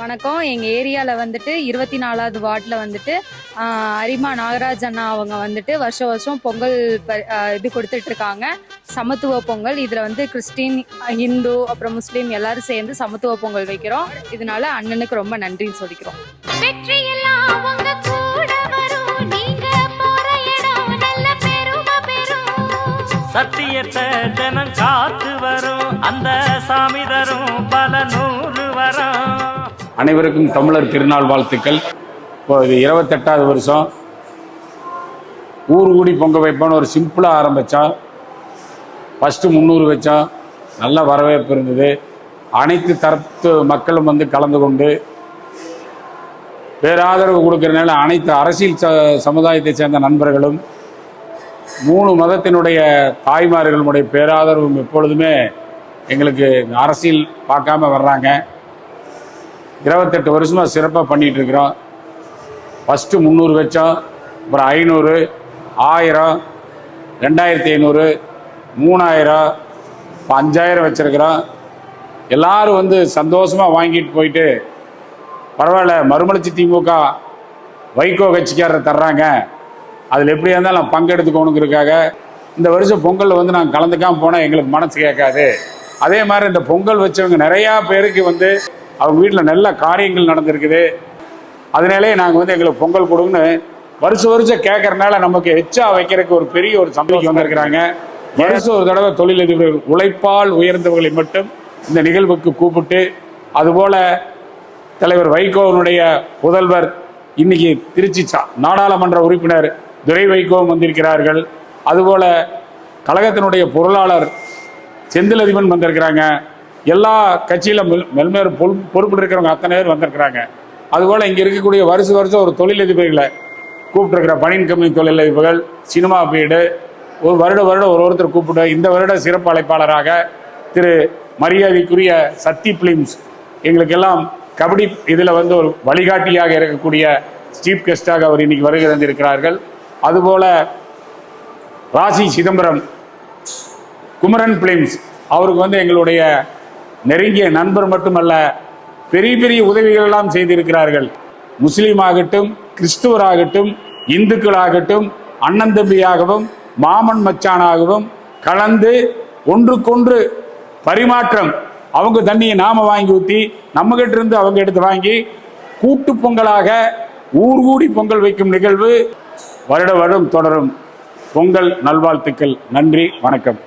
வணக்கம். எங்கள் ஏரியாவில் வந்துட்டு 24வது வார்டில் வந்துட்டு அரிமா நாகராஜ் அண்ணா அவங்க வந்துட்டு வருஷம் வருஷம் பொங்கல் இது கொடுத்துட்ருக்காங்க. சமத்துவ பொங்கல். இதில் வந்து கிறிஸ்டின், ஹிந்து, அப்புறம் முஸ்லீம் எல்லாரும் சேர்ந்து சமத்துவ பொங்கல் வைக்கிறோம். இதனால அண்ணனுக்கு ரொம்ப நன்றின்னு சொல்லிக்கிறோம். சத்தியத்தை ஜனம் காத்து வரும், அந்த சாமி தரும் பல நூறு வரும். அனைவருக்கும் தமிழர் திருநாள் வாழ்த்துக்கள். இப்போ இது 28வது வருஷம். ஊர் கூடி பொங்க வைப்போன்னு ஒரு சிம்பிளாக ஆரம்பித்தோம். ஃபஸ்ட்டு 300 வச்சோம். நல்ல வரவேற்பு இருந்தது. அனைத்து தரப்பு மக்களும் வந்து கலந்து கொண்டு பேராதரவு கொடுக்கறதுனால அனைத்து அரசியல் சமுதாயத்தை சேர்ந்த நண்பர்களும் 3 மதத்தினுடைய தாய்மார்களுடைய பேராதரவும் எப்பொழுதுமே எங்களுக்கு அரசியல் பார்க்காம வர்றாங்க. 28 வருஷமாக சிறப்பாக பண்ணிகிட்ருக்குறோம். ஃபஸ்ட்டு 300 வச்சோம், அப்புறம் 500, 1000, 2500, 3000, இப்போ 5000 வச்சுருக்கிறோம். எல்லோரும் வந்து சந்தோஷமாக வாங்கிட்டு போயிட்டு பரவாயில்ல, மறுமலர்ச்சி திமுக வைகோ கட்சிக்காரர் தர்றாங்க, அதில் எப்படியா இருந்தாலும் நான் பங்கெடுத்துக்கணுங்கிறதுக்காக இந்த வருஷம் பொங்கலில் வந்து நாங்கள் கலந்துக்காமல் போனால் எங்களுக்கு மனசு கேட்காது. அதே மாதிரி இந்த பொங்கல் வச்சவங்க நிறையா பேருக்கு வந்து அவங்க வீட்டில் நல்ல காரியங்கள் நடந்திருக்குது. அதனாலே நாங்கள் வந்து எங்களுக்கு பொங்கல் கொடுங்கன்னு வருஷம் கேட்கறதுனால நமக்கு எச்சா வைக்கிறதுக்கு ஒரு பெரிய ஒரு சம்பளம் வந்திருக்கிறாங்க. வருஷம் ஒரு தடவை தொழிலதிபர்கள் உழைப்பால் உயர்ந்தவர்களை மட்டும் இந்த நிகழ்வுக்கு கூப்பிட்டு, அதுபோல் தலைவர் வைகோவனுடைய புதல்வர் இன்னைக்கு திருச்சி நாடாளுமன்ற உறுப்பினர் துரை வைகோவும் வந்திருக்கிறார்கள். அதுபோல் கழகத்தினுடைய பொருளாளர் செந்திலதிபன் வந்திருக்கிறாங்க. எல்லா கட்சியில் மெல்மேறு பொறுப்பு இருக்கிறவங்க அத்தனை பேர் வந்திருக்கிறாங்க. அதுபோல் இங்கே இருக்கக்கூடிய வருஷம் ஒரு தொழிலதிபர்களை கூப்பிட்டுருக்கிற பனியன் கம்பெனி தொழிலதிபர்கள், சினிமா பீடு, ஒரு வருடம் ஒருத்தர் கூப்பிட்டு இந்த வருட சிறப்பு அழைப்பாளராக திரு மரியாதைக்குரிய சக்தி பிலிம்ஸ் எங்களுக்கெல்லாம் கபடி இதில் வந்து ஒரு வழிகாட்டியாக இருக்கக்கூடிய சீஃப் கெஸ்டாக அவர் இன்னைக்கு வருகை தந்திருக்கிறார்கள். அதுபோல் ராசி சிதம்பரம் குமரன் பிலிம்ஸ் அவருக்கு வந்து எங்களுடைய நெருங்கிய நண்பர் மட்டுமல்ல, பெரிய பெரிய உதவிகள் எல்லாம் செய்திருக்கிறார்கள். முஸ்லீம் ஆகட்டும், கிறிஸ்துவராகட்டும், இந்துக்களாகட்டும், அண்ணன் தம்பியாகவும் மாமன் மச்சானாகவும் கலந்து ஒன்றுக்கொன்று பரிமாற்றம். அவங்க தண்ணியை நாம வாங்கி ஊற்றி நம்ம கிட்ட இருந்து அவங்க எடுத்து வாங்கி கூட்டு பொங்கலாக ஊர் கூடி பொங்கல் வைக்கும் நிகழ்வு வருடம் தொடரும். பொங்கல் நல்வாழ்த்துக்கள். நன்றி, வணக்கம்.